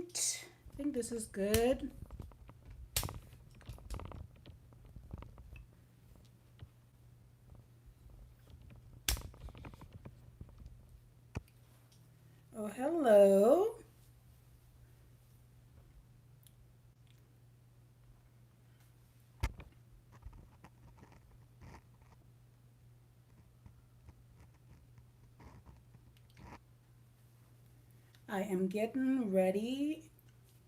right. I think this is good. Oh, hello. I am getting ready,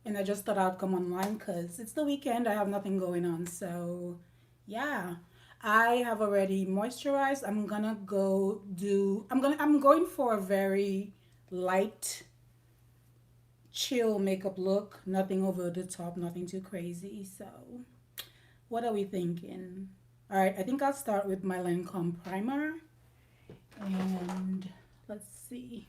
and I just thought I'd come online because it's the weekend. I have nothing going on. So, yeah, I have already moisturized. I'm going for a very light, chill makeup look. Nothing over the top, nothing too crazy. So, what are we thinking? All right, I think I'll start with my Lancome primer. And let's see.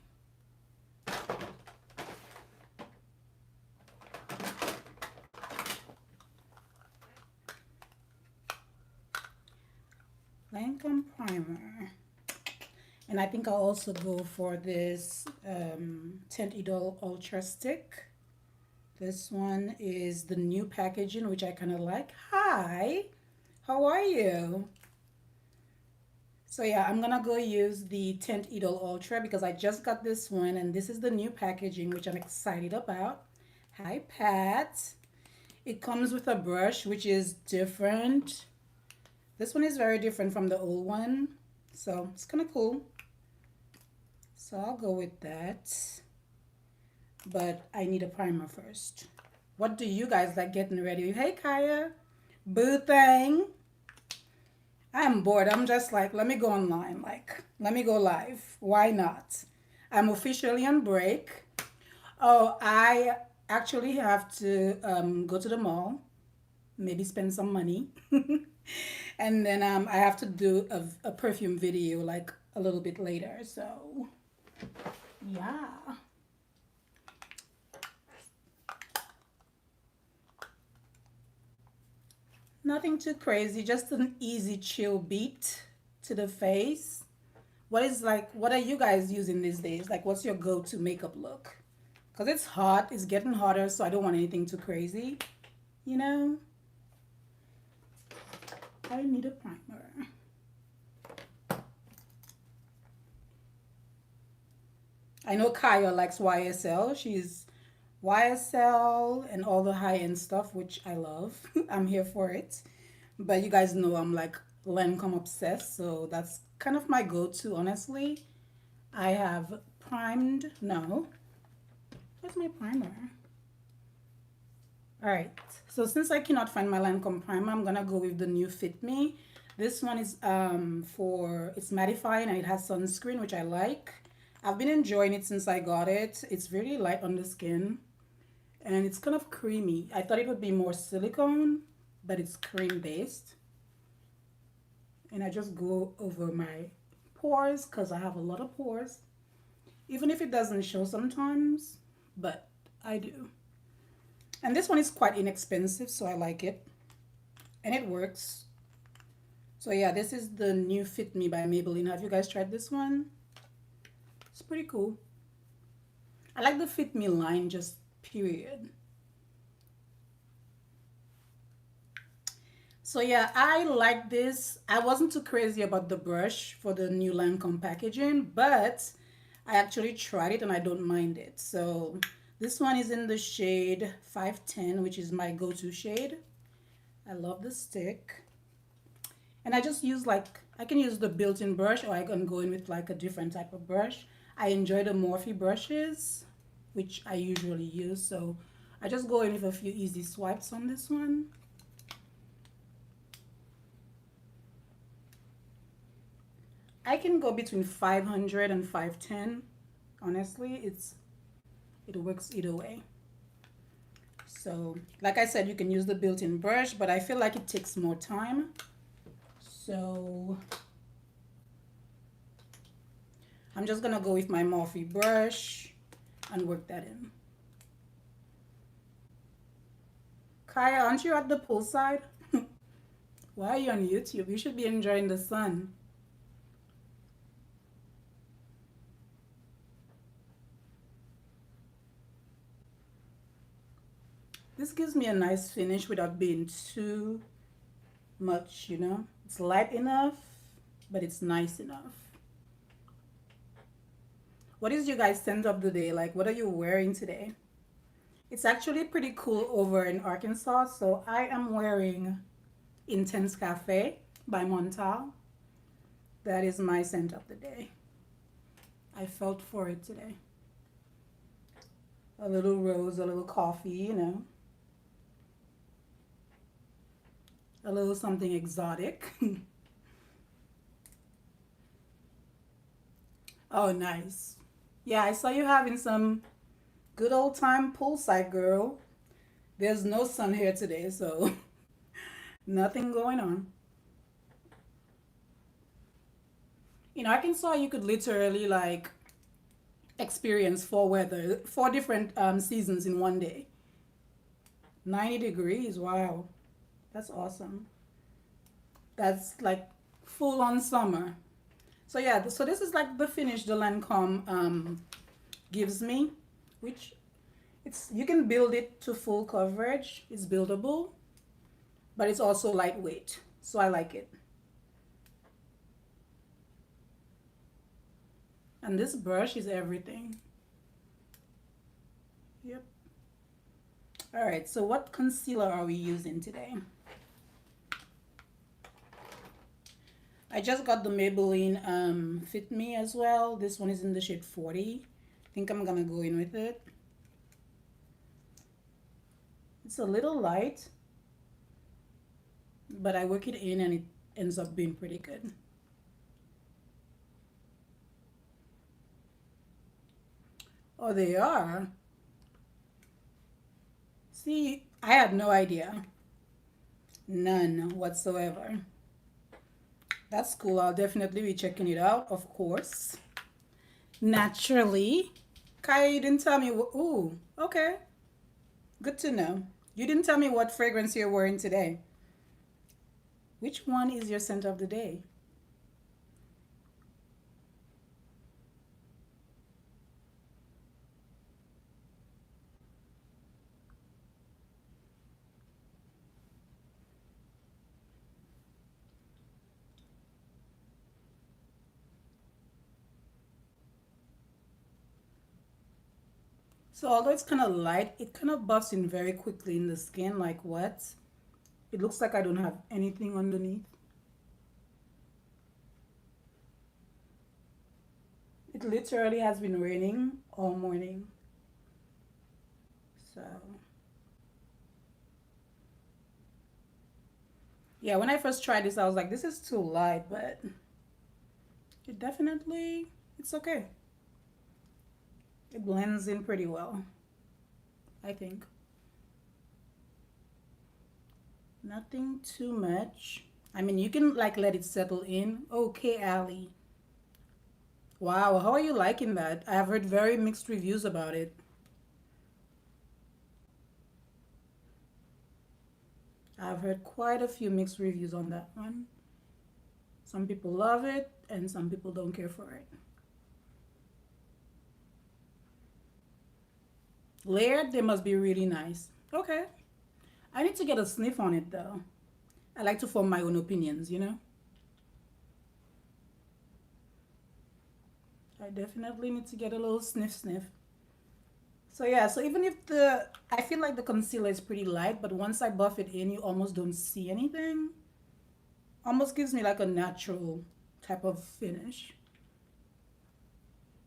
Lancome primer. And I think I'll also go for this Tint Idol Ultra Stick. This one is the new packaging, which I kind of like. Hi, how are you? So yeah, I'm gonna go use the Tint Idol Ultra because I just got this one and this is the new packaging, which I'm excited about. Hi, Pat. It comes with a brush, which is different. This one is very different from the old one, so it's kind of cool. So I'll go with that. But I need a primer first. What do you guys like getting ready? Hey, Kaya. Boo thing. I'm bored. I'm just like, let me go online. Like, let me go live. Why not? I'm officially on break. Oh, I actually have to go to the mall, maybe spend some money. And then I have to do a perfume video like a little bit later. So, yeah. Nothing too crazy, just an easy chill beat to the face. What are you guys using these days? Like, what's your go-to makeup look? Because it's hot, it's getting hotter, so I don't want anything too crazy. You know? I need a primer. I know Kaya likes YSL. She's YSL and all the high-end stuff, which I love. I'm here for it. But you guys know I'm like Lancome obsessed, so that's kind of my go-to, honestly. I have primed, no. Where's my primer? All right, so since I cannot find my Lancome primer, I'm gonna go with the new Fit Me. This one is it's mattifying and it has sunscreen, which I like. I've been enjoying it since I got it. It's really light on the skin and it's kind of creamy. I thought it would be more silicone, but it's cream based. And I just go over my pores because I have a lot of pores. Even if it doesn't show sometimes, but I do. And this one is quite inexpensive, so I like it. And it works. So yeah, this is the new Fit Me by Maybelline. Have you guys tried this one? It's pretty cool. I like the Fit Me line, just period. So yeah, I like this. I wasn't too crazy about the brush for the new Lancome packaging, but I actually tried it and I don't mind it. So this one is in the shade 510, which is my go-to shade. I love the stick. And I just use I can use the built-in brush or I can go in with like a different type of brush. I enjoy the Morphe brushes, which I usually use. So I just go in with a few easy swipes on this one. I can go between 500 and 510. Honestly, it works either way. So, like I said, you can use the built-in brush, but I feel like it takes more time. So, I'm just gonna go with my Morphe brush and work that in. Kaya, aren't you at the poolside? Why are you on YouTube? You should be enjoying the sun. This gives me a nice finish without being too much, you know. It's light enough, but it's nice enough. What is your guys' scent of the day? Like, what are you wearing today? It's actually pretty cool over in Arkansas, so I am wearing Intense Cafe by Montal. That is my scent of the day. I felt for it today. A little rose, a little coffee, you know. A little something exotic. Oh, nice. Yeah, I saw you having some good old time poolside, girl. There's no sun here today, so nothing going on. In Arkansas, you could literally like experience four different seasons in one day. 90 degrees, wow. That's awesome. That's like full on summer. So yeah, so this is like the finish the Lancome gives me, which you can build it to full coverage. It's buildable, but it's also lightweight. So I like it. And this brush is everything. Yep. All right, so what concealer are we using today? I just got the Maybelline Fit Me as well. This one is in the shade 40. I think I'm gonna go in with it. It's a little light, but I work it in and it ends up being pretty good. Oh, they are. See, I had no idea. None whatsoever. That's cool. I'll definitely be checking it out, of course. Naturally. Kaya, you didn't tell me. Ooh, okay. Good to know. You didn't tell me what fragrance you're wearing today. Which one is your scent of the day? So although it's kind of light, it kind of buffs in very quickly in the skin, like what? It looks like I don't have anything underneath. It literally has been raining all morning. So, yeah, when I first tried this, I was like, this is too light, but it's okay. It blends in pretty well, I think. Nothing too much. I mean, you can like let it settle in. Okay, Allie. Wow, how are you liking that? I've heard very mixed reviews about it. I've heard quite a few mixed reviews on that one. Some people love it and some people don't care for it. Layered, they must be really nice. Okay. I need to get a sniff on it though. I like to form my own opinions, you know? I definitely need to get a little sniff. So yeah, so even if I feel like the concealer is pretty light, but once I buff it in, you almost don't see anything. Almost gives me like a natural type of finish,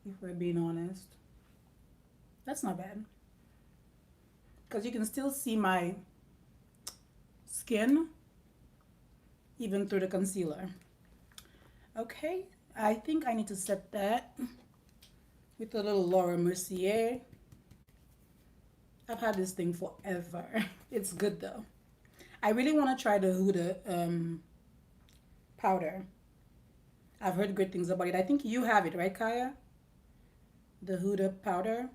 if we're being honest. That's not bad. Because you can still see my skin even through the concealer. Okay, I think I need to set that with a little Laura Mercier. I've had this thing forever. It's good though. I really want to try the Huda powder. I've heard great things about it. I think you have it, right, Kaya? The Huda powder.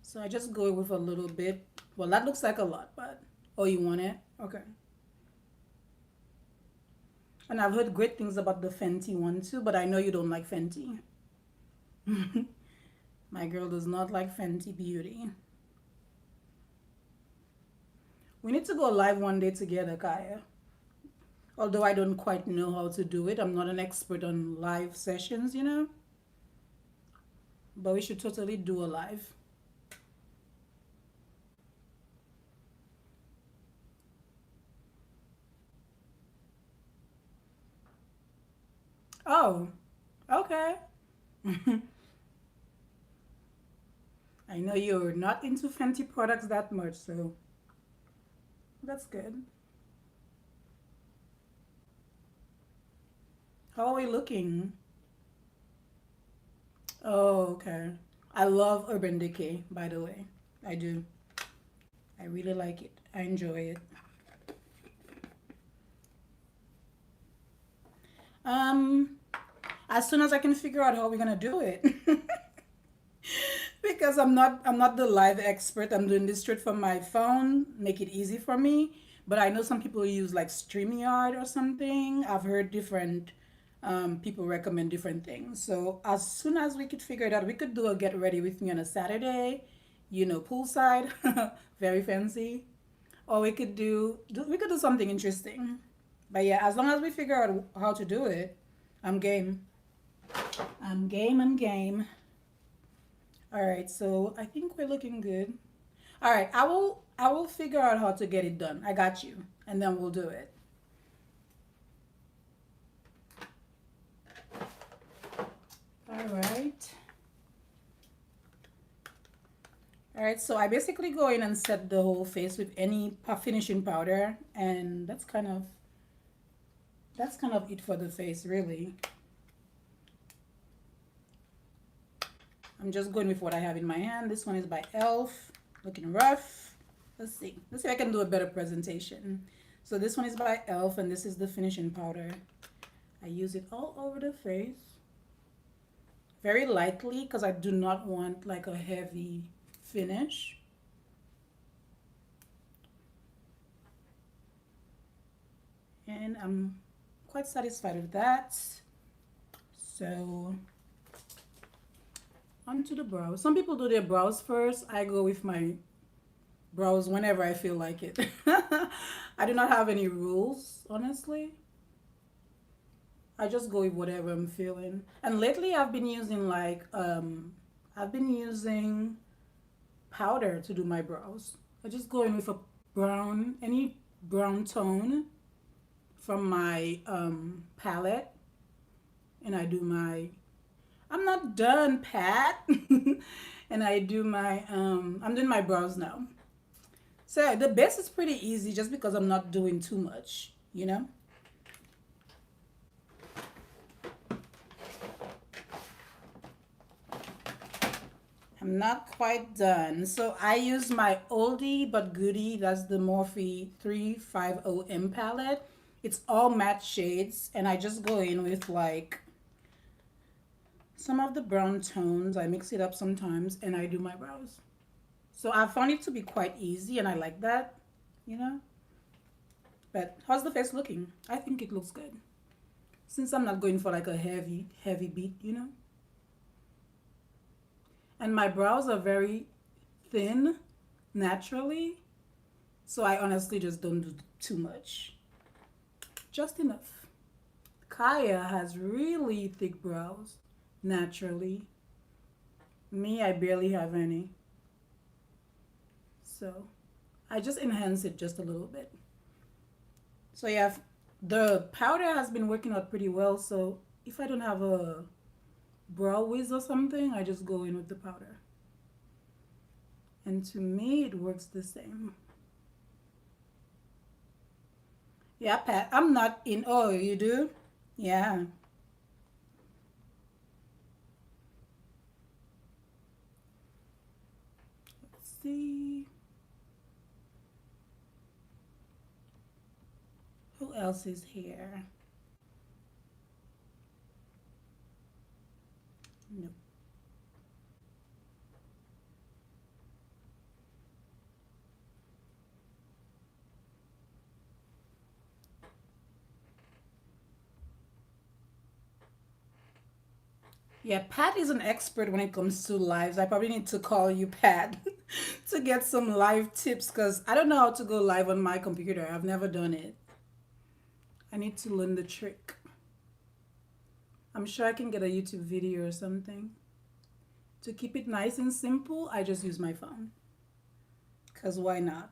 So I just go with a little bit. Well, that looks like a lot, but oh, you want it? Okay. And I've heard great things about the Fenty one too, but I know you don't like Fenty. My girl does not like Fenty Beauty. We need to go live one day together, Kaya. Although I don't quite know how to do it. I'm not an expert on live sessions, you know. But we should totally do a live. Oh, okay. I know you're not into Fenty products that much, so that's good. How are we looking? Oh, okay. I love Urban Decay, by the way. I do. I really like it. I enjoy it. Um, as soon as I can figure out how we're gonna do it. Because I'm not the live expert. I'm doing this straight from my phone, make it easy for me. But I know some people use like StreamYard or something. I've heard different people recommend different things. So as soon as we could figure it out, we could do a get ready with me on a Saturday, poolside, very fancy. Or we could do something interesting. But yeah, as long as we figure out how to do it, I'm game. I'm game. I'm game. All right, so I think we're looking good. All right, I will figure out how to get it done. I got you, and then we'll do it. All right. All right, so I basically go in and set the whole face with any finishing powder, and that's kind of it for the face, really. I'm just going with what I have in my hand. This one is by Elf, looking rough. Let's see. Let's see if I can do a better presentation. So this one is by Elf, and this is the finishing powder. I use it all over the face. Very lightly, because I do not want like a heavy finish. And I'm quite satisfied with that. So onto the brows. Some people do their brows first. I go with my brows whenever I feel like it. I do not have any rules, honestly. I just go with whatever I'm feeling. And lately I've been using powder to do my brows. I just go in with a any brown tone from my palette, and I do my. I'm not done, Pat. And I do my. I'm doing my brows now. So the base is pretty easy, just because I'm not doing too much, you know. I'm not quite done. So I use my oldie but goodie. That's the Morphe 350M palette. It's all matte shades, and I just go in with like some of the brown tones. I mix it up sometimes, and I do my brows. So I found it to be quite easy, and I like that, you know. But how's the face looking? I think it looks good. Since I'm not going for like a heavy beat, you know. And my brows are very thin naturally, so I honestly just don't do too much. Just enough. Kaya has really thick brows naturally. Me, I barely have any. So I just enhance it just a little bit. So yeah, the powder has been working out pretty well. So if I don't have a brow wiz or something, I just go in with the powder. And to me, it works the same. Yeah, Pat, I'm not in. Oh, you do? Yeah. Let's see. Who else is here? No. Yeah, Pat is an expert when it comes to lives. I probably need to call you, Pat, to get some live tips because I don't know how to go live on my computer. I've never done it. I need to learn the trick. I'm sure I can get a YouTube video or something. To keep it nice and simple, I just use my phone. Because why not?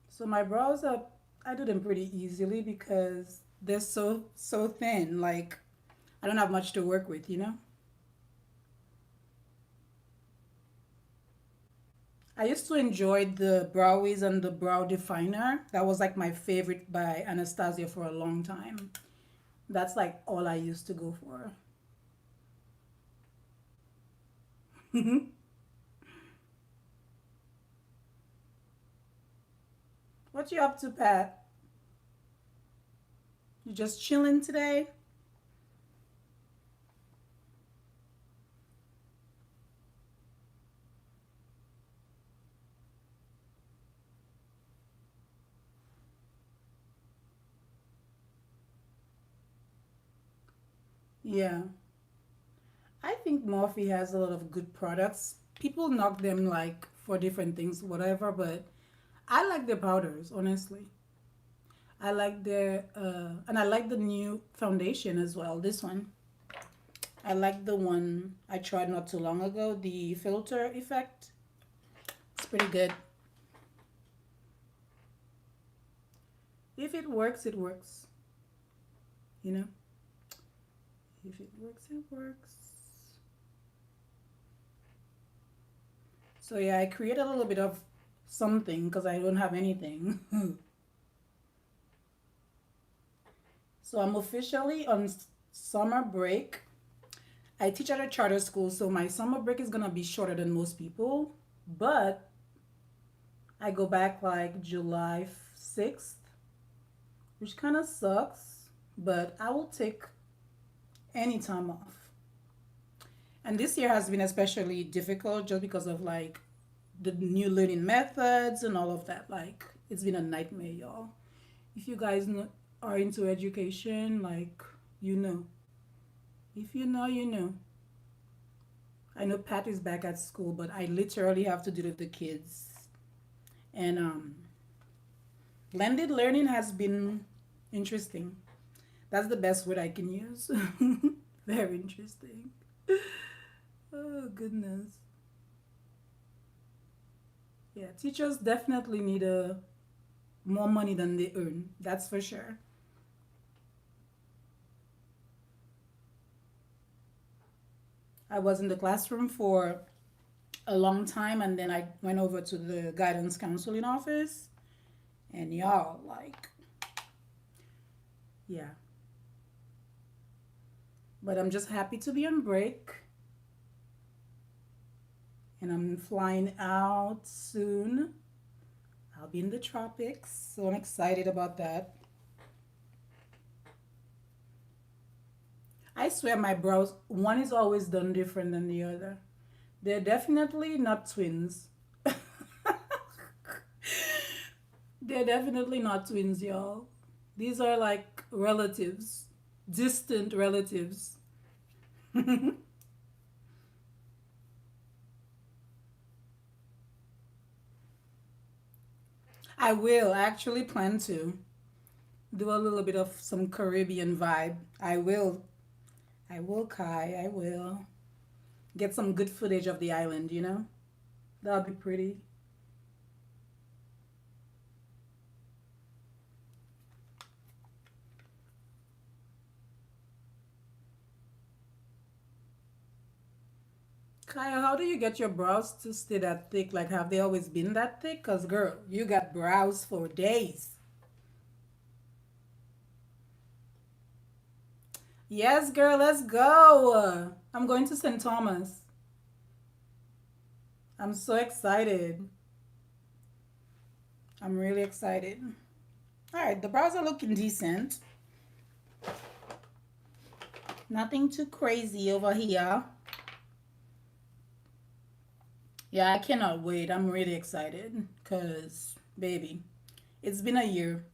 So my brows are, I do them pretty easily because they're so thin. Like I don't have much to work with, you know? I used to enjoy the browies and the brow definer. That was like my favorite by Anastasia for a long time. That's like all I used to go for. What you up to, Pat? You just chilling today? Yeah. I think Morphe has a lot of good products. People knock them like for different things, whatever, but I like their powders, honestly. I like their and I like the new foundation as well. This one. I like the one I tried not too long ago, the filter effect. It's pretty good. If it works, it works. You know? If it works, it works. So yeah, I create a little bit of something because I don't have anything. So I'm officially on summer break. I teach at a charter school, so my summer break is gonna be shorter than most people. But I go back like July 6th, which kind of sucks, but I will take any time off. And this year has been especially difficult just because of like the new learning methods and all of that. Like, it's been a nightmare, y'all. If you guys are into education, like, you know. If you know, you know. I know Pat is back at school, but I literally have to deal with the kids. And blended learning has been interesting. That's the best word I can use. Very interesting. Oh, goodness. Yeah, teachers definitely need more money than they earn. That's for sure. I was in the classroom for a long time and then I went over to the guidance counseling office and y'all like yeah. But I'm just happy to be on break and I'm flying out soon. I'll be in the tropics, so I'm excited about that. I swear my brows, one is always done different than the other. They're definitely not twins. They're definitely not twins, y'all. These are like relatives, distant relatives. I will actually plan to do a little bit of some Caribbean vibe. I will. I will, Kai. I will. Get some good footage of the island, you know? That'll be pretty. Kaya, how do you get your brows to stay that thick? Like, have they always been that thick? Because, girl, you got brows for days. Yes, girl, let's go. I'm going to St. Thomas. I'm so excited. I'm really excited. All right, the brows are looking decent. Nothing too crazy over here. Yeah, I cannot wait. I'm really excited because Baby, it's been a year.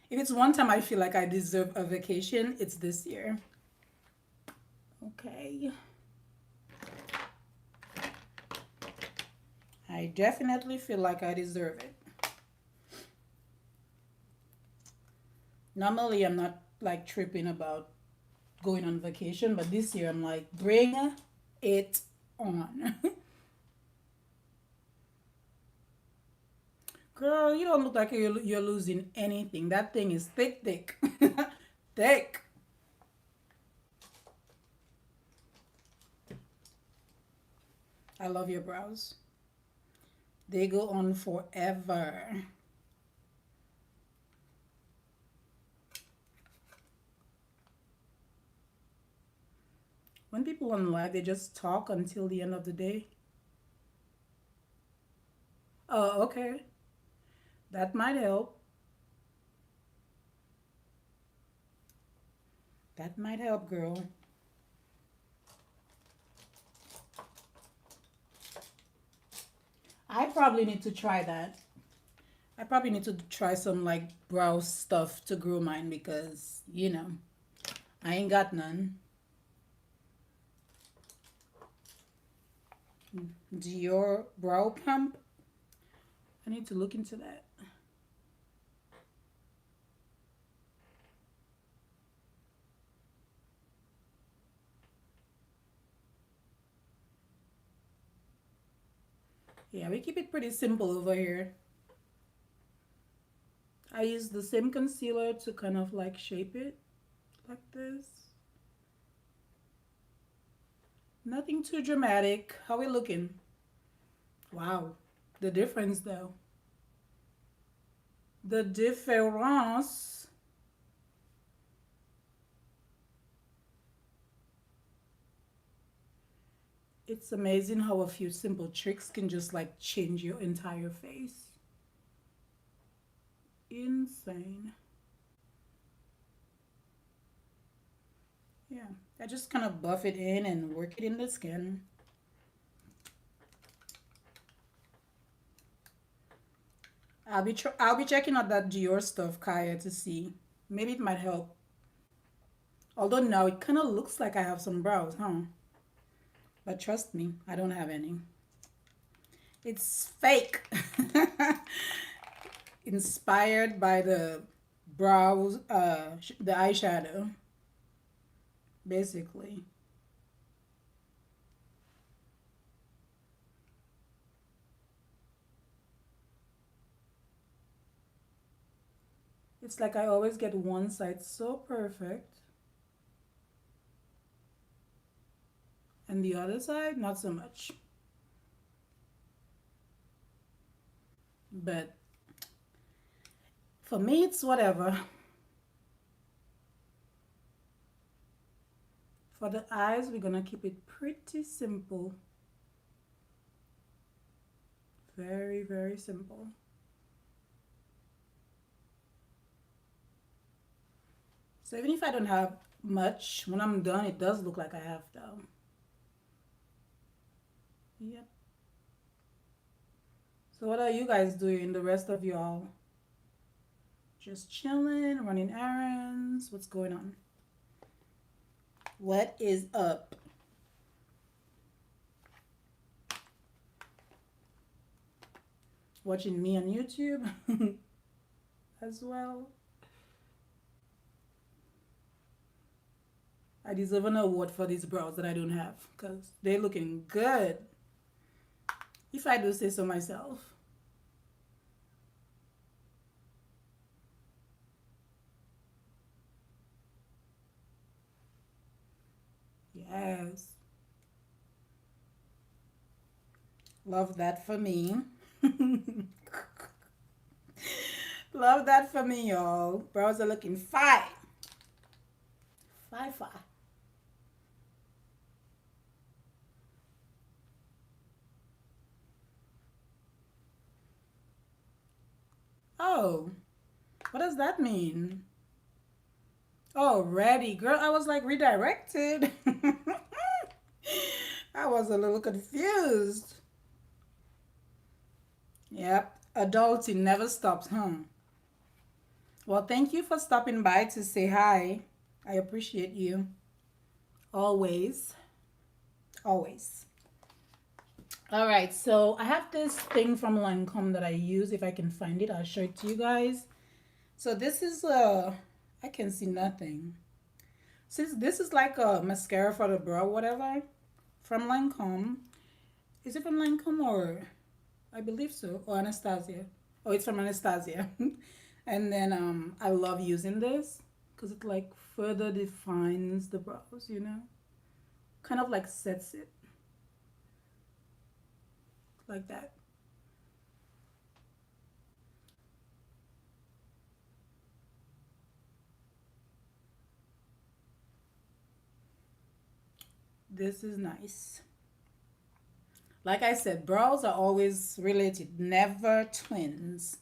If it's one time I feel like I deserve a vacation, it's this year. Okay. I definitely feel like I deserve it. Normally, I'm not like tripping about going on vacation, but this year I'm like, bring it on. Girl, you don't look like you're losing anything. That thing is thick, thick. Thick. I love your brows. They go on forever. When people on live, they just talk until the end of the day. Oh, okay. That might help. That might help, girl. I probably need to try that. I probably need to try some like brow stuff to grow mine because, I ain't got none. Dior brow pump. I need to look into that. Yeah, we keep it pretty simple over here. I use the same concealer to kind of like shape it like this. Nothing too dramatic. How we looking? Wow. The difference though. The difference. It's amazing how a few simple tricks can just like change your entire face. Insane. Yeah, I just kind of buff it in and work it in the skin. I'll be checking out that Dior stuff, Kaya, to see. Maybe it might help. Although now it kind of looks like I have some brows, huh? But trust me, I don't have any. It's fake. Inspired by the brows, the eyeshadow, basically. It's like I always get one side so perfect, and the other side, not so much. But for me, it's whatever. For the eyes, we're gonna keep it pretty simple. Very, very simple. So even if I don't have much, when I'm done, it does look like I have though. Yep. So what are you guys doing, the rest of y'all? Just chilling, running errands? What's going on? What is up? Watching me on YouTube as well. I deserve an award for these brows that I don't have because they're looking good. If I do say so myself. Yes. Love that for me. Love that for me, y'all. Brows are looking fine. Fine, fine. Oh, what does that mean? Oh, ready. Girl, I was like redirected. I was a little confused. Yep. Adulting never stops, huh? Well, thank you for stopping by to say hi. I appreciate you. Always. Always. All right, so I have this thing from Lancome that I use. If I can find it, I'll show it to you guys. So this is I can see nothing. Since this is like a mascara for the brow, whatever, from Lancome. Is it from Lancome or I believe so, or Anastasia? Oh, it's from Anastasia. And then I love using this because it like further defines the brows, you know, kind of like sets it like that. This is nice. Like I said, brows are always related, never twins.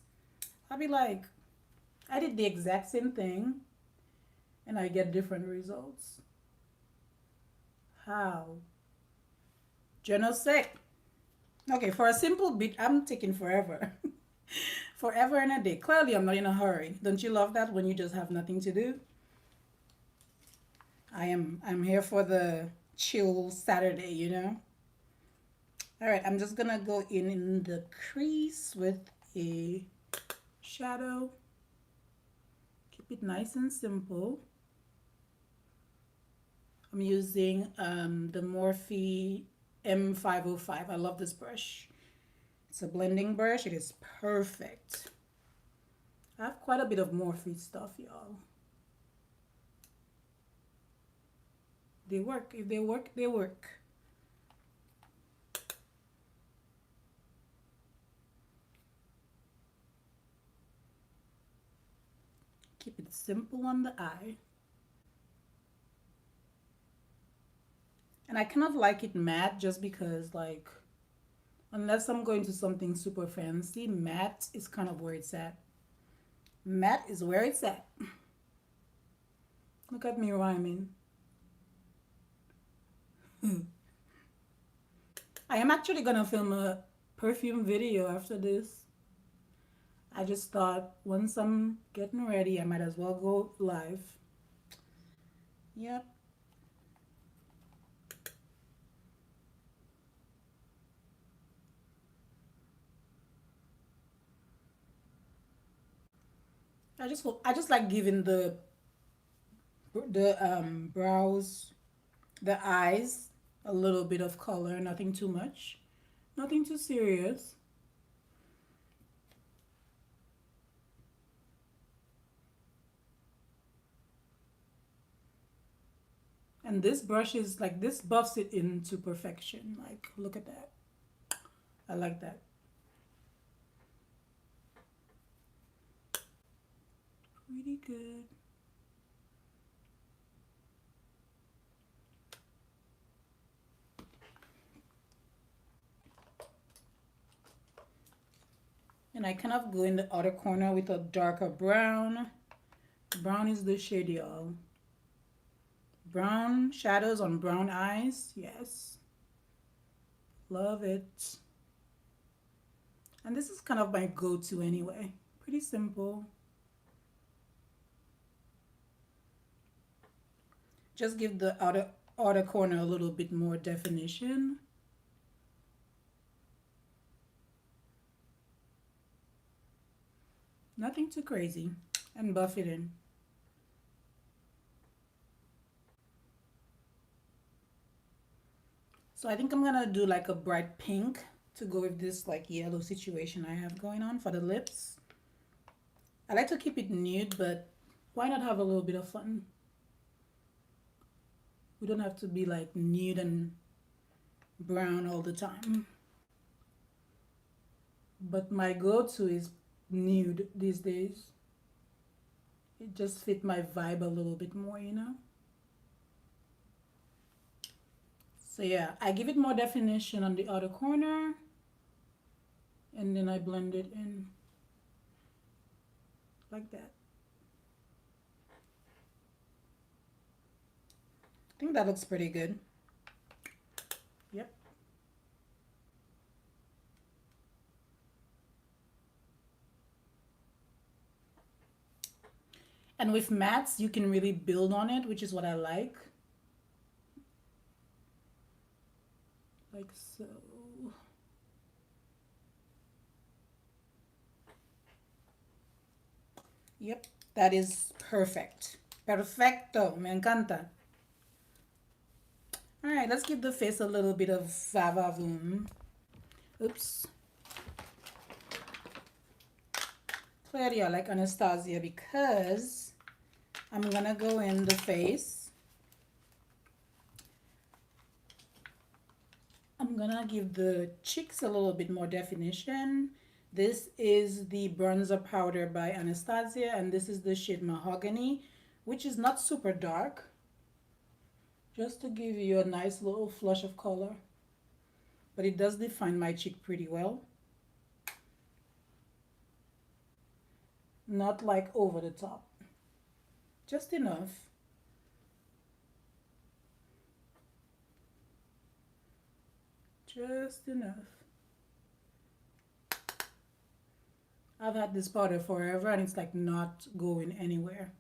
I'll be like, I did the exact same thing and I get different results. How? Je ne sais. Okay, for a simple bit, I'm taking forever. Forever and a day. Clearly, I'm not in a hurry. Don't you love that when you just have nothing to do? I'm here for the chill Saturday, you know? All right, I'm just gonna go in the crease with a shadow. Keep it nice and simple. I'm using the Morphe M505. I love this brush. It's a blending brush. It is perfect. I have quite a bit of Morphe stuff, y'all. They work. If they work, they work. Keep it simple on the eye. And I kind of like it matte just because, like, unless I'm going to something super fancy, matte is kind of where it's at. Matte is where it's at. Look at me rhyming. I am actually gonna film a perfume video after this. I just thought once I'm getting ready, I might as well go live. Yep. I just like giving the brows, the eyes a little bit of color, nothing too much, nothing too serious. And this brush is like, this buffs it into perfection. Like, look at that. I like that. Pretty good. And I kind of go in the outer corner with a darker brown. Brown is the shade, y'all. Brown shadows on brown eyes. Yes. Love it. And this is kind of my go-to anyway. Pretty simple. Just give the outer corner a little bit more definition. Nothing too crazy. And buff it in. So I think I'm gonna do like a bright pink to go with this like yellow situation I have going on for the lips. I like to keep it nude, but why not have a little bit of fun? We don't have to be like nude and brown all the time. But my go-to is nude these days. It just fit my vibe a little bit more, you know? So yeah, I give it more definition on the outer corner and then I blend it in like that. I think that looks pretty good. Yep. And with mattes, you can really build on it, which is what I like. Like so. Yep, that is perfect. Perfecto, me encanta. All right, let's give the face a little bit of va-va-voom. Oops. Claudia, like Anastasia, because I'm gonna go in the face. I'm gonna give the cheeks a little bit more definition. This is the bronzer powder by Anastasia, and this is the shade Mahogany, which is not super dark. Just to give you a nice little flush of color. But it does define my cheek pretty well. Not like over the top. Just enough. Just enough. I've had this powder forever and it's like not going anywhere.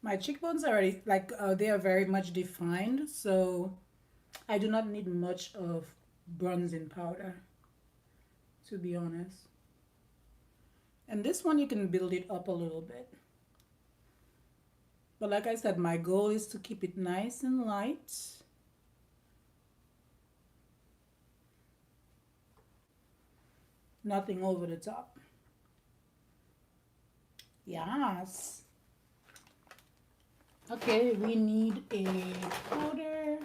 My cheekbones are already like they are very much defined, so I do not need much of bronzing powder, to be honest. And this one you can build it up a little bit. But like I said, my goal is to keep it nice and light. Nothing over the top. Yes. Okay, we need a powder.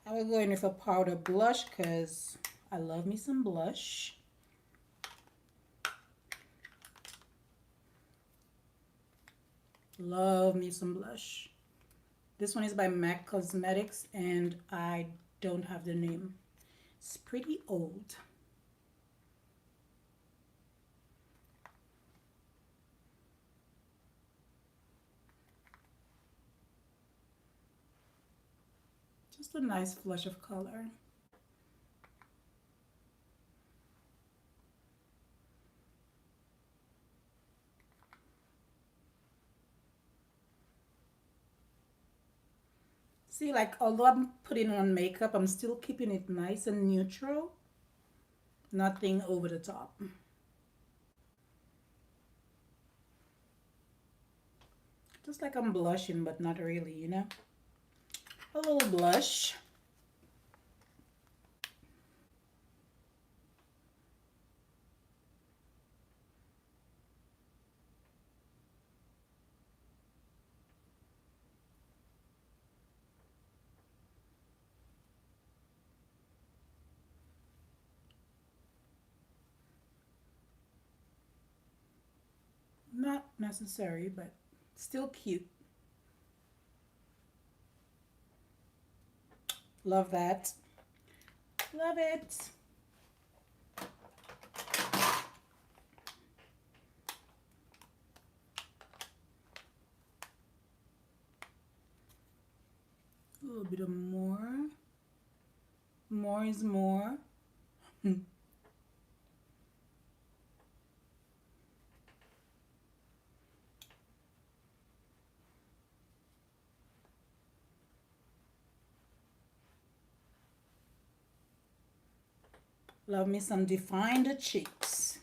I will go in with a powder blush because I love me some blush. Love me some blush. This one is by MAC Cosmetics and I don't have the name. It's pretty old. Just a nice flush of color. See, like, although I'm putting on makeup, I'm still keeping it nice and neutral. Nothing over the top. Just like I'm blushing, but not really, you know? A little blush. Not necessary, but still cute. Love that. Love it. A little bit of more. More is more. Love me some defined cheeks.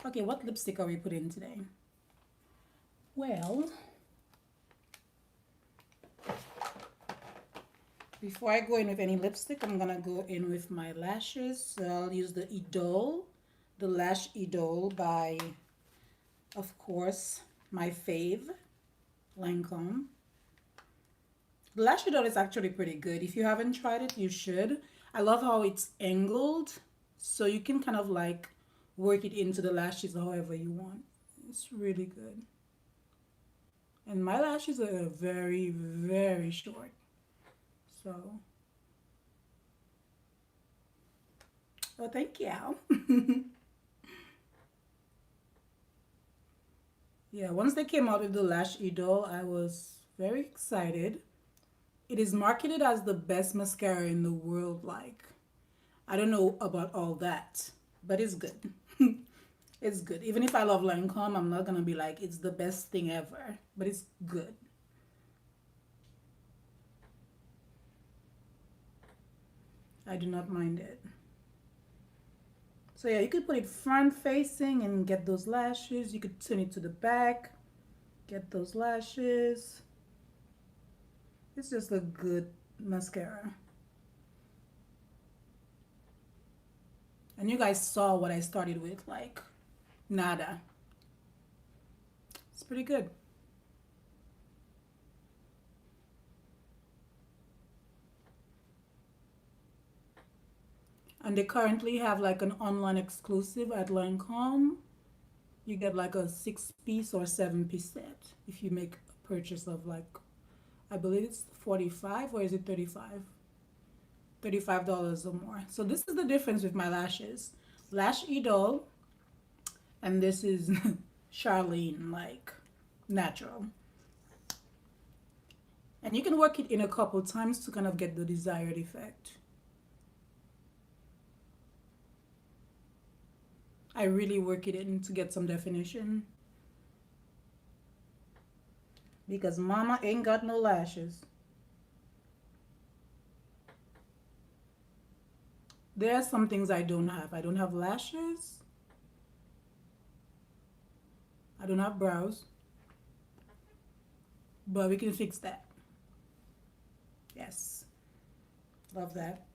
Okay, what lipstick are we putting today? Well, before I go in with any lipstick, I'm gonna go in with my lashes. So I'll use the Idol, the Lash Idol by, of course, my fave, Lancome. The Lash Idol is actually pretty good. If you haven't tried it, you should. I love how it's angled, so you can kind of like work it into the lashes however you want. It's really good. And my lashes are very, very short. So Oh, thank you. Yeah, once they came out with the Lash Idol, I was very excited. It is marketed as the best mascara in the world. Like, I don't know about all that, but it's good. It's good. Even if I love Lancome, I'm not gonna be like it's the best thing ever, but it's good. I do not mind it. So yeah, you could put it front facing and get those lashes. You could turn it to the back, get those lashes. It's just a good mascara. And you guys saw what I started with, like nada. It's pretty good. And they currently have like an online exclusive at Lancome. You get like a 6 piece or 7 piece set if you make a purchase of like, I believe it's 45 or is it 35? $35 or more. So this is the difference with my lashes. Lash Idol, and this is Charlene, like natural. And you can work it in a couple times to kind of get the desired effect. I really work it in to get some definition because mama ain't got no lashes. There are some things I don't have. I don't have lashes. I don't have brows. But we can fix that. Yes. Love that.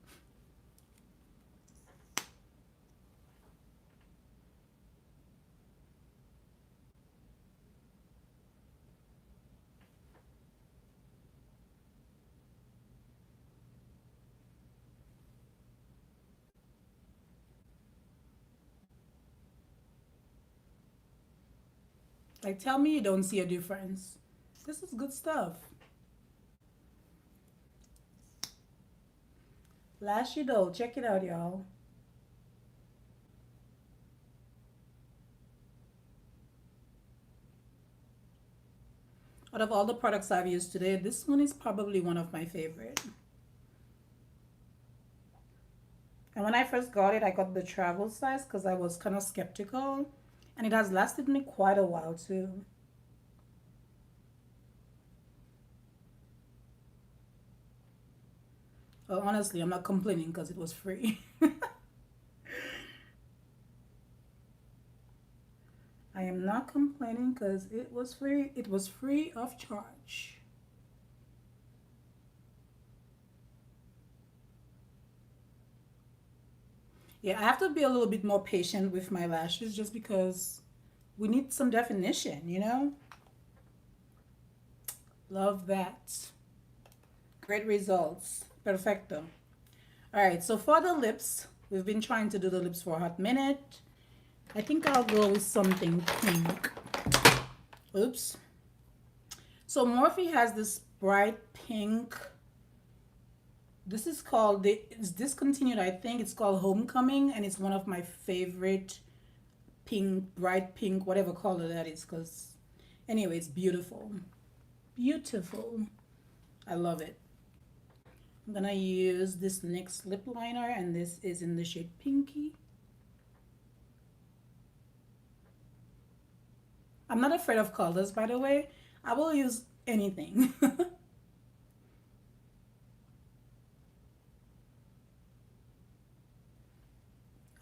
Like, tell me you don't see a difference. This is good stuff. Lashy doll. Check it out, y'all. Out of all the products I've used today, this one is probably one of my favorite. And when I first got it, I got the travel size because I was kind of skeptical. And it has lasted me quite a while too. Well, honestly, I'm not complaining because it was free. I am not complaining because it was free. It was free of charge. Yeah, I have to be a little bit more patient with my lashes just because we need some definition, you know? Love that. Great results. Perfecto. All right, so for the lips, we've been trying to do the lips for a hot minute. I think I'll go with something pink. Oops. So Morphe has this bright pink. This is called, it's discontinued, I think. It's called Homecoming, and it's one of my favorite pink, bright pink, whatever color that is, because anyway, it's beautiful. Beautiful. I love it. I'm gonna use this NYX lip liner, and this is in the shade Pinky. I'm not afraid of colors, by the way. I will use anything.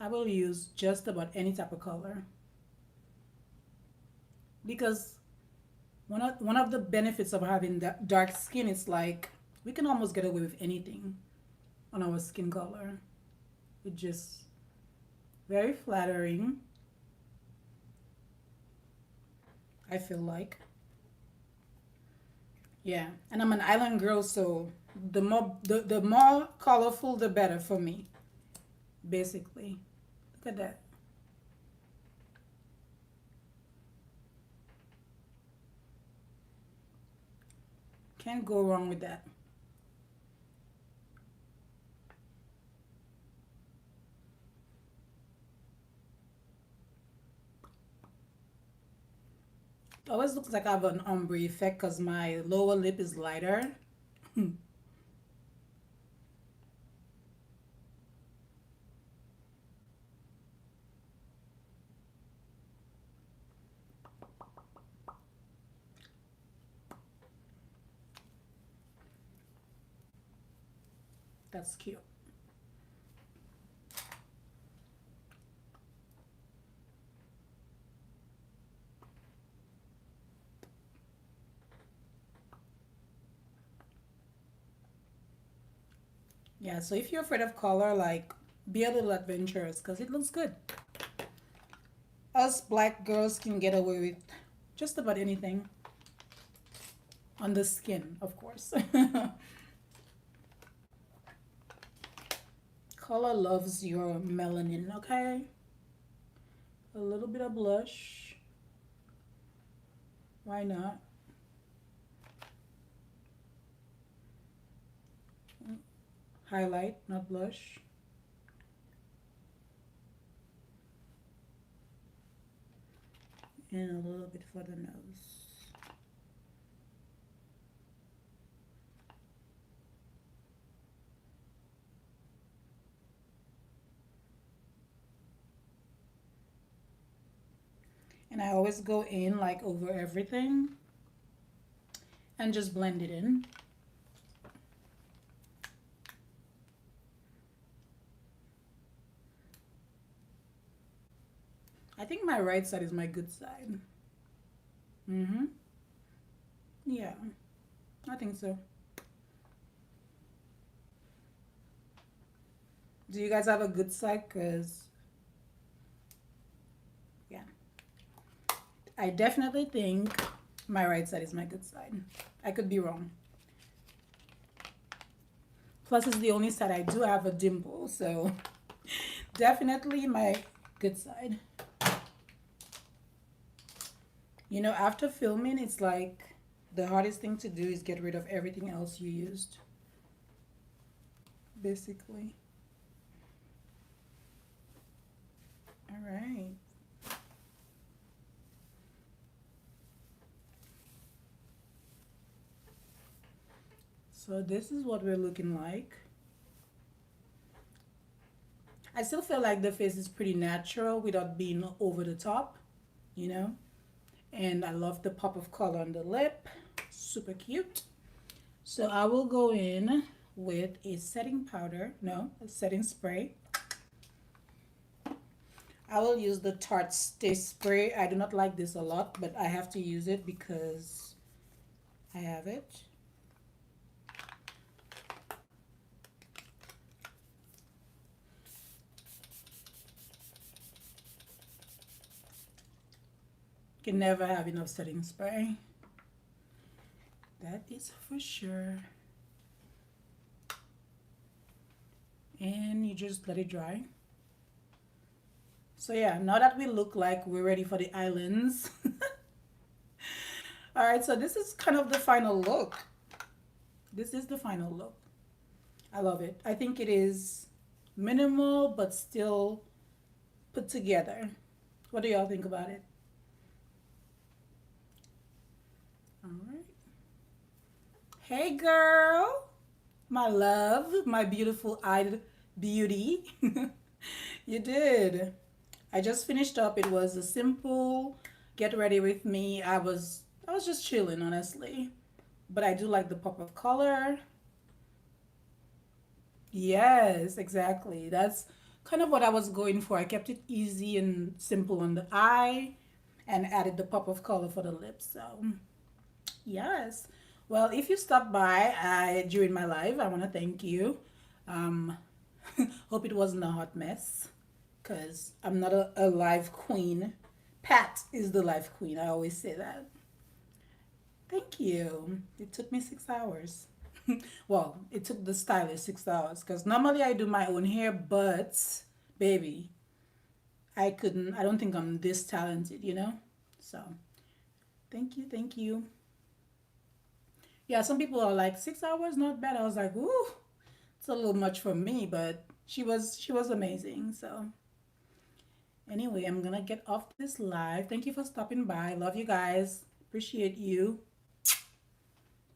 I will use just about any type of color. Because one of the benefits of having dark skin is like we can almost get away with anything on our skin color. It's just very flattering, I feel like. Yeah, and I'm an island girl, so the more colorful the better for me, basically. Look at that. Can't go wrong with that. always looks like I have an ombre effect because my lower lip is lighter. That's cute. Yeah, so if you're afraid of color, like, be a little adventurous because it looks good. Us black girls can get away with just about anything on the skin, of course. Color loves your melanin, okay? A little bit of blush. Why not? Highlight, not blush. And a little bit for the nose. And I always go in like over everything and just blend it in. I think my right side is my good side. Mm-hmm. Yeah, I think so. Do you guys have a good side? Because, yeah, I definitely think my right side is my good side. I could be wrong. Plus, it's the only side I do have a dimple, so definitely my good side. You know, after filming, it's like the hardest thing to do is get rid of everything else you used, basically. All right. So this is what we're looking like. I still feel like the face is pretty natural without being over the top, you know? And I love the pop of color on the lip. Super cute. So I will go in with a setting powder, no, a setting spray. I will use the Tarte Stay Spray. I do not like this a lot, but I have to use it because I have it. Can never have enough setting spray. That is for sure. And you just let it dry. So yeah, now that we look like we're ready for the islands. All right, so this is kind of the final look. This is the final look. I love it. I think it is minimal but still put together. What do y'all think about it? All right. Hey girl, my love, my beautiful eyed beauty. You did. I just finished up. It was a simple get ready with me. I was just chilling, honestly. But I do like the pop of color. Yes, exactly. That's kind of what I was going for. I kept it easy and simple on the eye and added the pop of color for the lips. So, yes. Well, if you stopped by during my live, I want to thank you. Um, hope it wasn't a hot mess because I'm not a live queen. Pat is the live queen. I always say that. Thank you. It took me 6 hours. Well, it took the stylist 6 hours because normally I do my own hair, but baby, I couldn't. I don't think I'm this talented, you know? So, thank you, thank you. Yeah, some people are like 6 hours, not bad. I was like, ooh, it's a little much for me, but she was amazing. So, anyway, I'm gonna get off this live. Thank you for stopping by. Love you guys. Appreciate you.